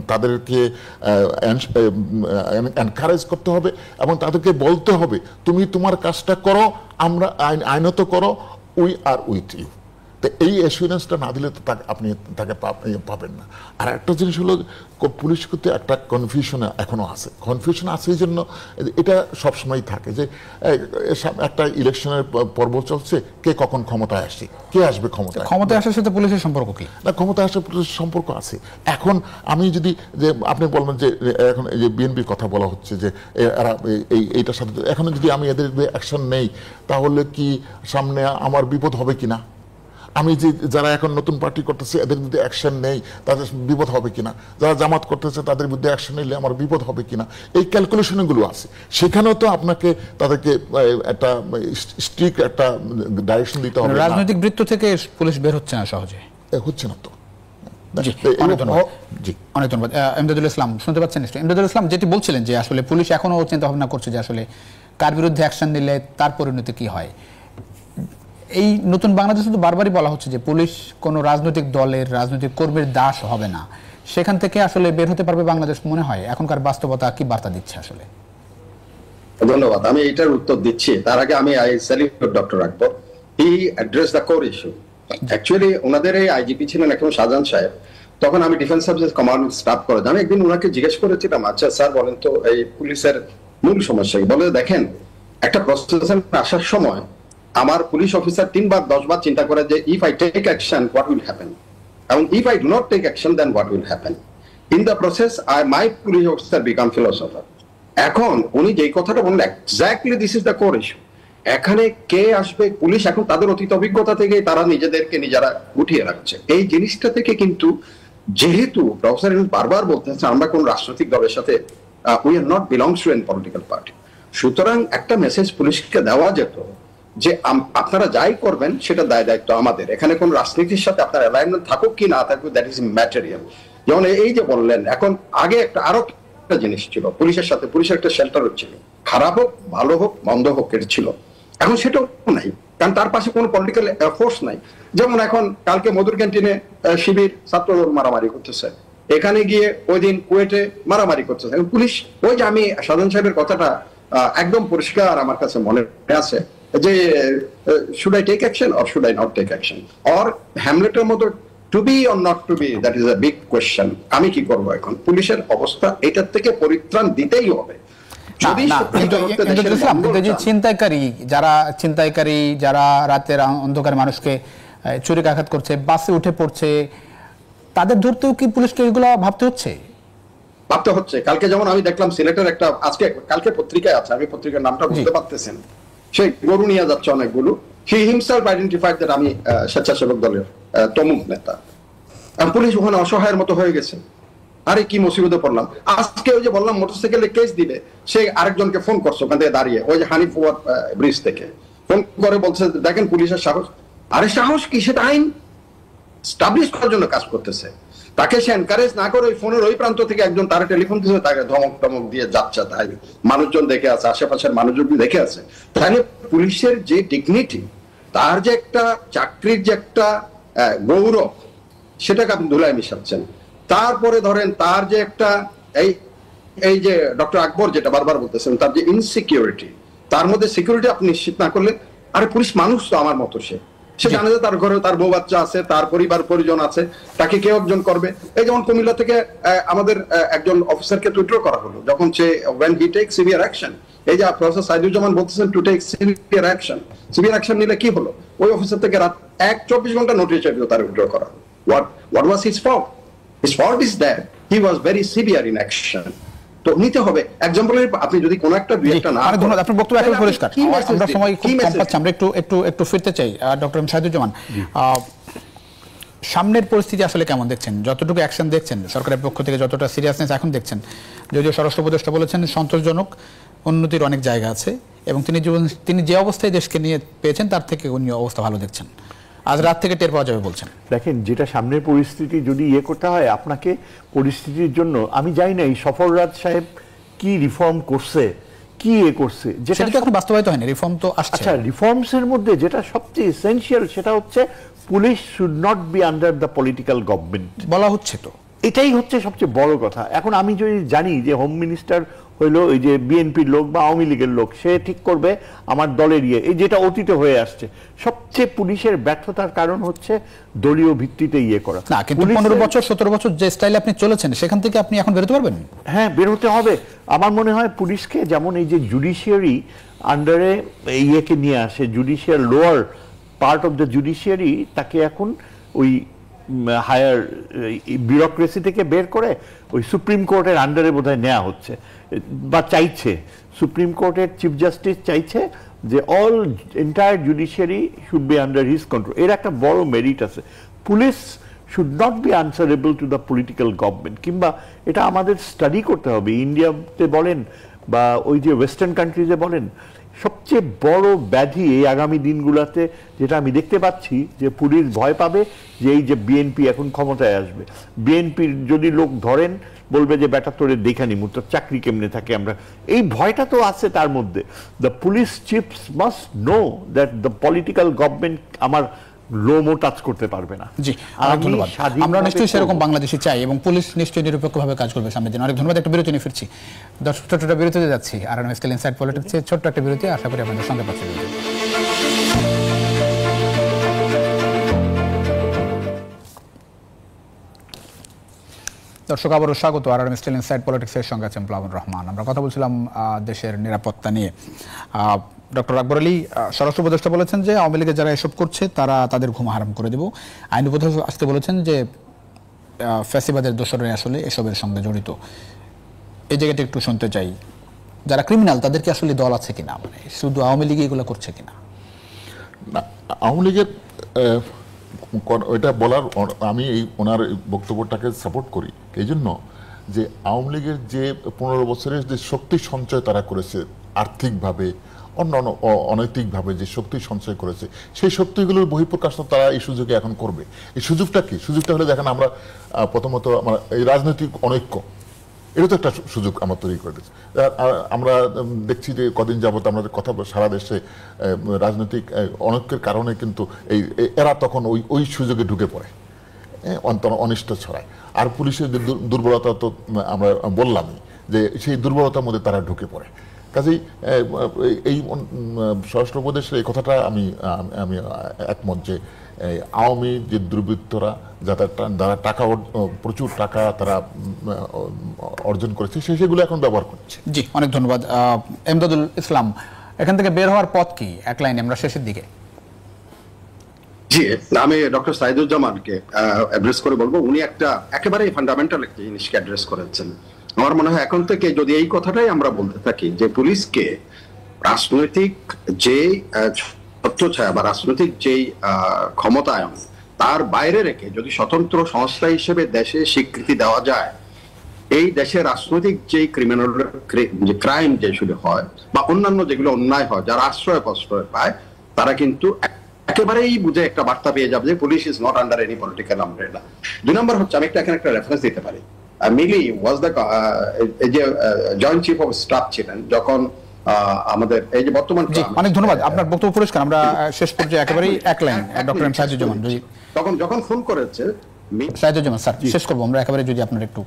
তাদেরকে এনকারেজ করতে হবে এবং তাদেরকে বলতে হবে তুমি তোমার কাজটা করো, আমরা আইনত করো, উই আর উইথ ইউ। তো এই অ্যাসুরেন্সটা না দিলে তো আপনি তাকে পাবেন না। আর একটা জিনিস হলো পুলিশ কিন্তু একটা কনফিউশন এখনো আছে, কনফিউশন আছে এই জন্য এটা সবসময় থাকে যে একটা ইলেকশনের পর্ব চলছে, কে কখন ক্ষমতায় আসছে, কে আসবে ক্ষমতায় আসার সাথে পুলিশের সম্পর্ক কি? না, ক্ষমতায় আসার পুলিশের সম্পর্ক আছে। এখন আমি যদি যে আপনি বলবেন যে এখন এই যে বিএনপির কথা বলা হচ্ছে যে এরা এইটার সাথে, এখন যদি আমি এদের অ্যাকশন নেই তাহলে কি সামনে আমার বিপদ হবে কিনা? আমি যারা এখন নতুন পার্টি করতেছে এদের বিরুদ্ধে অ্যাকশন নেই, তাদের বিপদ হবে কিনা? যারা জামাত করতেছে তাদের বিরুদ্ধে অ্যাকশন নিলে আমার বিপদ হবে কিনা? এই ক্যালকুলেশনগুলো আছে। সেখানেও তো আপনাকে তাদেরকে একটা স্ট্রিক্ট একটা ডাইরেকশন দিতে হবে। রাজনৈতিক বৃত্ত থেকে পুলিশ বের হচ্ছে না সহজে, হচ্ছে না তো। অনেক ধন্যবাদ। এমদাদুল ইসলাম শুনতে পাচ্ছেন? এমদাদুল ইসলাম যেটি বলছিলেন যে আসলে পুলিশ এখনো চিন্তা ভাবনা করছে যে আসলে কার বিরুদ্ধে অ্যাকশন নিলে তার পরিণতি কি হয়। এই নতুন বাংলাদেশে তো বারবারই বলা হচ্ছে যে পুলিশ কোনো রাজনৈতিক দলের, রাজনৈতিক কর্মীর দাস হবে না, সেখান থেকে আসলে বের হতে পারবে বাংলাদেশ মনে হয়? এখনকার বাস্তবতা কি বার্তা দিচ্ছে আসলে? ধন্যবাদ। আমি এটার উত্তর দিচ্ছি। তার আগে আমি I salute doctor Akbar. He address the core issue. Actually ওনাদের এই আইজিপি ছিলেন এখন শাহজাহান সাহেব, তখন আমি ডিফেন্স সার্ভিসেস কমান্ড স্টাফ করে আমি একদিন ওনাকে জিজ্ঞেস করেছিলাম, আচ্ছা স্যার বলেন তো এই পুলিশের মূল সমস্যা কি? বলে দেখেন একটা প্রসেশন আসার সময় আমার পুলিশ অফিসার 3 বার 10 বার চিন্তা করে যে if I take action what will happen, এবং if I do not take action then what will happen. In the process my police officer become philosopher. এখন উনি যেই কথাটা বললেন exactly this is the core issue. এখানে কে আসবে? পুলিশ এখন তাদের অতীত অভিজ্ঞতা থেকে তারা নিজেদেরকে নিজেরা উঠিয়ে রাখছে। এই জিনিসটা থেকে কিন্তু যেহেতু প্রফেসর বারবার বলতেছে আমরা কোন রাজনৈতিক দলের সাথে we are not belongs to any political party, সুতরাং একটা মেসেজ পুলিশকে দেওয়া যেত যে আপনারা যাই করবেন সেটা দায়িত্ব আমাদের। এখানে কোন রাজনীতির সাথে আপনার অ্যালাইনমেন্ট থাকুক কি না থাকুক, দ্যাট ইজ ম্যাটেরিয়াল। যেমন এই যে বললেন, এখন আগে আরো একটা জিনিস ছিল, পুলিশের সাথে পুলিশের একটা শেল্টার ছিল, খারাপ হোক ভালো হোক মন্দ হোক এটা ছিল। এখন সেটাও নাই, কারণ তার পাশে কোনো পলিটিক্যাল ফোর্স নাই। যেমন এখন কালকে মধুর ক্যান্টিনে শিবির ছাত্র মারামারি করতেছে, এখানে গিয়ে ওই দিন কুয়েটে মারামারি করছে। পুলিশ, ওই যে আমি সাধারণ সাহেবের কথাটা একদম পরিষ্কার আমার কাছে মনে আছে যে should I take action or should I not take action, or হ্যামলেটের মতো to be or not to be, that is a big question. আমি কি করবো এখন? পুলিশের অবস্থা এটার থেকে পরিত্রাণ দিতেই হবে। ছিনতাইকারী যারা রাতের অন্ধকার মানুষকে ছুরিকাঘাত করছে, বাসে উঠে পড়ছে, তাদের ধরতেও কি পুলিশকে এগুলো ভাবতে হচ্ছে? কালকে যেমন আমি দেখলাম সিলেটের একটা, কালকে পত্রিকায় আছে, আমি পত্রিকার নামটা বুঝতে পারতেছেন, সে গরু নিয়ে যাচ্ছে অনেকগুলো। হি হিমসেলফ আইডেন্টিফাইড দ্যাট আমি স্বেচ্ছাসেবক দলের তমুক নেতা। পুলিশ ওখানে অসহায়ের মতো হয়ে গেছে। আরে কি মুসিবতে পড়লাম। আজকে ওই যে বললাম মোটরসাইকেলে কেস দিবে, সে আরেকজনকে ফোন করছে ওখান থেকে দাঁড়িয়ে, ওই যে হানিফ ব্রিজ থেকে ফোন করে বলছে দেখেন পুলিশের সাহস। আরে সাহস কি? সেটা আইন স্টাবলিশ করার জন্য কাজ করতেছে। তাকে সে এনকারেজ না করে ওই ফোনের ওই প্রান্ত থেকে একজন তারা টেলিফোন দিয়েছে, তাকে ধমক টমক দিয়ে যাচ্ছে, তাই মানুষজন দেখে আছে, আশেপাশের মানুষজন দেখে আছে। তাহলে পুলিশের যে ডিগনিটি, তার যে একটা চাকরির যে একটা গৌরব, সেটাকে আপনি ধুলায় মিশাচ্ছেন। তারপরে ধরেন তার যে একটা এই যে ডক্টর আকবর যেটা বারবার বলতেছেন, তার যে ইনসিকিউরিটি, তার মধ্যে সিকিউরিটি আপনি নিশ্চিত না করলে, আরে পুলিশ মানুষ তো আমার মতো, সে জানে যে তার ঘরে তার বউ বাচ্চা আছে, তার পরিবার পরিজন আছে, তাকে কেউ একজন করবে। এই যেমন কুমিল্লা থেকে আমাদের একজন অফিসারকে উইথড্র করা হলো যখন সে when he takes severe action, এই যে প্রফেসর সাইদুজ্জামান বলতেছেন to take severe action. Severe action নিলে কি হলো? ওই অফিসার থেকে রাত 24 ঘন্টা নোটিশ চাইলো তার উইথড্র করা। what was his fault? His fault is that he was very severe in action. তো নিতে হবে এক্সাম্পলের, আপনি যদি কোনো একটা দুই একটা না। ধন্যবাদ, আপনার বক্তব্য এখন পরিষ্কার। আমরা সময় খুব কম পাচ্ছি, আমরা একটু ফিরতে চাই ডক্টর সাইদুজ্জামান। সামনের পরিস্থিতি আসলে কেমন দেখছেন? যতটুকু অ্যাকশন দেখছেন সরকারের পক্ষ থেকে, যতটা সিরিয়াসনেস এখন দেখছেন, যদিও স্বরাষ্ট্র উপদেষ্টা বলেছেন সন্তোষজনক, উন্নতির অনেক জায়গা আছে, এবং তিনি যে অবস্থায় দেশকে নিয়ে পেয়েছেন তার থেকে অন্য অবস্থা ভালো দেখছেন, আজ রাত থেকে টের পাওয়া যাবে বলছেন। দেখেন, যেটা সামনের পরিস্থিতি যদি করতে হয় আপনাকে, পরিস্থিতির জন্য আমি জানি না এই সফররাজ সাহেব কি রিফর্ম করছে, কি করছে, যেটা তো এখন বাস্তবায়িত হয়নি। রিফর্ম তো আসছে। আচ্ছা, রিফর্মস এর মধ্যে যেটা সবচেয়ে এসেনশিয়াল সেটা হচ্ছে police should not B under the political government বলা হচ্ছে। তো এটাই হচ্ছে সবচেয়ে বড় কথা। এখন আমি যদি জানি যে হোম মিনিস্টার হইলো ওই যে বিএনপির লোক বা আওয়ামী লীগের লোক, সে ঠিক করবে আমার দলের এই যেটা অতীতে হয়ে আসছে। সবচেয়ে পুলিশের ব্যর্থতার কারণ হচ্ছে দলীয় ভিত্তিতে করা না। কিন্তু 15 বছর 17 বছর যে স্টাইলে আপনি চলেছেন, সেখান থেকে আপনি এখন বেরোতে পারবেন? হ্যাঁ, বেরোতে হবে। আমার মনে হয় পুলিশকে যেমন এই যে জুডিশিয়ারি আন্ডারে কে নিয়ে আসে, judicial lower part of the judiciary, তাকে এখন ওই হায়ার বিউরোক্রেসি থেকে বের করে ওই সুপ্রিম কোর্টের আন্ডারে বোধহয় নেওয়া হচ্ছে বা চাইছে। সুপ্রিম কোর্টের চিফ জাস্টিস চাইছে যে all entire judiciary should be under his control. এর একটা বড় মেরিট আছে। Police should not be answerable to the political government. কিংবা এটা আমাদের স্টাডি করতে হবে, ইন্ডিয়াতে বলেন বা ওই যে ওয়েস্টার্ন কান্ট্রিজে বলেন, সবচেয়ে বড় ব্যাধি এই আগামী দিনগুলোতে যেটা আমি দেখতে পাচ্ছি, যে পুলিশ ভয় পাবে যে এই যে বিএনপি এখন ক্ষমতায় আসবে, বিএনপির যদি লোক ধরেন বলবে যে বেটা তোরে দেখা নিমু, তোর চাকরি কেমনে থাকে। আমরা এই ভয়টা তো আছে তার মধ্যে। The police chiefs must know that the political government আমার লোমও টাচ করতে পারবে না। জি, ধন্যবাদ। আমরা নিশ্চয়ই সেরকম বাংলাদেশে চাই, এবং পুলিশ নিশ্চয়ই নিরপেক্ষভাবে কাজ করবে সামনের দিন। অনেক ধন্যবাদ। একটা বিরতি নিয়ে ফিরছি। দর্শক, ছোট্ট একটা বিরতিতে যাচ্ছি। আরএনএ স্টিল ইনসাইড পলিটিক্সে ছোট্ট একটা বিরতি, আশা করি আপনাদের সঙ্গে পাচ্ছি। দর্শক, আবারও স্বাগত আরএনএ স্টিল ইনসাইড পলিটিক্সের সঙ্গে আছেন প্লাবন রহমান। আমরা কথা বলছিলাম দেশের নিরাপত্তা নিয়ে। ডক্টর আকবর আলী, স্বরাষ্ট্র উপদেষ্টা বলেছেন যে আওয়ামী লীগের যারা এসব করছে তারা তাদের ঘুম হারাম করে দেব। আইন উপদেষ্টা আজকে বলেছেন যে ফ্যাসিবাদের দোসররা আসলে এসবের সঙ্গে জড়িত। এই জায়গাটা একটু শুনতে চাই, যারা ক্রিমিনাল তাদেরকে আসলে দল আছে কিনা, মানে শুধু আওয়ামী লীগ এগুলো করছে কিনা? না, আওয়ামী লীগের ওইটা বলার, আমি এই ওনার বক্তব্যটাকে সাপোর্ট করি এই জন্য যে আওয়ামী লীগের যে 15 বছরের যে শক্তি সঞ্চয় তারা করেছে, আর্থিকভাবে অন্যান্য অনৈতিকভাবে যে শক্তি সঞ্চয় করেছে, সেই শক্তিগুলোর বহিঃপ্রকাশ তারা এই সুযোগে এখন করবে। এই সুযোগটা কি? সুযোগটা হলে দেখেন, আমরা প্রথমত আমরা এই রাজনৈতিক অনৈক্য, এটা তো একটা সুযোগ আমরা তৈরি করে দিচ্ছি। আমরা দেখছি যে কদিন যাবত আমাদের কথা সারা দেশে রাজনৈতিক অনৈক্যের কারণে কিন্তু এরা তখন ওই সুযোগে ঢুকে পড়ে। অনিষ্ট ছড়ায়। আর পুলিশের যে দুর্বলতা তো আমরা বললামই, যে সেই দুর্বলতার মধ্যে তারা ঢুকে পড়ে। কাজেই এই স্বরাষ্ট্র উপদেশের এই কথাটা আমি আমি একমত যে আওয়ামী যে দুর্বৃত্তরা যারা টাকা প্রচুর টাকা তারা অর্জন করেছে সেগুলো এখন ব্যবহার করছে। জি, অনেক ধন্যবাদ। এমদাদুল ইসলাম, এখান থেকে বের হওয়ার পথ কি? এক লাইনে আমরা শেষের দিকে। জি, আমি ডক্টর সাইদুজ্জামানকে অ্যাড্রেস করে বলবো, উনি একটা একেবারে ফান্ডামেন্টাল একটা জিনিসকে অ্যাড্রেস করেছেন। আমার মনে হয় এখন থেকে যদি এই কথাটাই আমরা বলতে থাকি যে পুলিশকে রাজনৈতিক যে ছত্রছায়া বা রাজনৈতিক যেই ক্ষমতায়ন তার বাইরে রেখে যদি স্বতন্ত্র সংস্থা হিসেবে দেশে স্বীকৃতি দেওয়া যায়, এই দেশে রাজনৈতিক যেই ক্রিমিনাল যে ক্রাইম যেগুলো হয় বা অন্যান্য যেগুলো অন্যায় হয়, যারা আশ্রয় প্রশ্রয় পায়, তারা কিন্তু একেবারেই বুঝে একটা বার্তা পেয়ে যাবে যে police is not under any political umbrella. 2 নম্বর হচ্ছে, আমি এখানে একটা রেফারেন্স দিতে পারি। মিলি ওয়াজ দ্য যে জয়েন্ট চিফ অফ স্টাফ ছিলেন যখন আমাদের এই যে বর্তমান। অনেক ধন্যবাদ, আপনার বক্তব্য পরিষ্কার। আমরা শেষ পর্যায়ে একেবারেই এক লাইন ডক্টর এম সাইদুজ্জামান, যখন ফোন করেছে সাইদুজ্জামান স্যার, শেষ করবো আমরা একেবারে, যদি আপনার একটু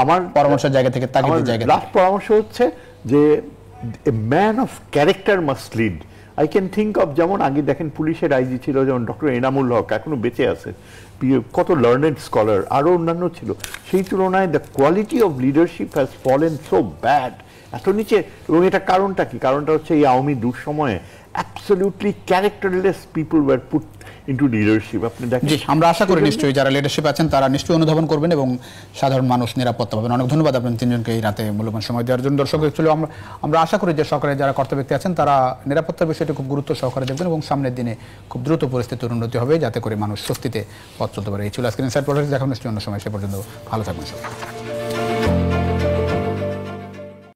আমার পরামর্শের জায়গা থেকে তাগিদের জায়গা। লাস্ট পরামর্শ হচ্ছে যে a man of character must lead. I can think of, যেমন আগে দেখেন পুলিশের আইজি ছিল যেমন ডক্টর এনামুল হক, এখনো বেঁচে আছে, কত লার্নেড স্কলার, আরো অন্যান্য ছিল। সেই তুলনায় the quality of leadership has fallen so bad, এত নিচে। এবং এটা কারণটা কি? কারণটা হচ্ছে এই আওয়ামী দুঃসময়ে absolutely characterless people were put into leadership. আপনি দেখেন, আমরা আশা করি নিশ্চয়ই যারা লিডারশিপ আছেন তারা নিশ্চয়ই অনুধাবন করবেন এবং সাধারণ মানুষ নিরাপত্তা পাবেন। অনেক ধন্যবাদ আপনার তিনজনকে এই রাতে মূল্যবান সময় দেওয়ার জন্য। দর্শক, আমরা আশা করি যে সরকারের যারা কর্তা ব্যক্তি আছেন তারা নিরাপত্তার বিষয়টি খুব গুরুত্ব সহকারে দেখবেন এবং সামনের দিনে খুব দ্রুত পরিস্থিতির উন্নতি হবে, যাতে করে মানুষ স্বস্তিতে পথ চলতে পারে। এই ছিল আজকের ইনসাইড পলিটিক্স। দেখা নিশ্চয়ই অন্য সময়। সে পর্যন্ত ভালো থাকবেন সবাই।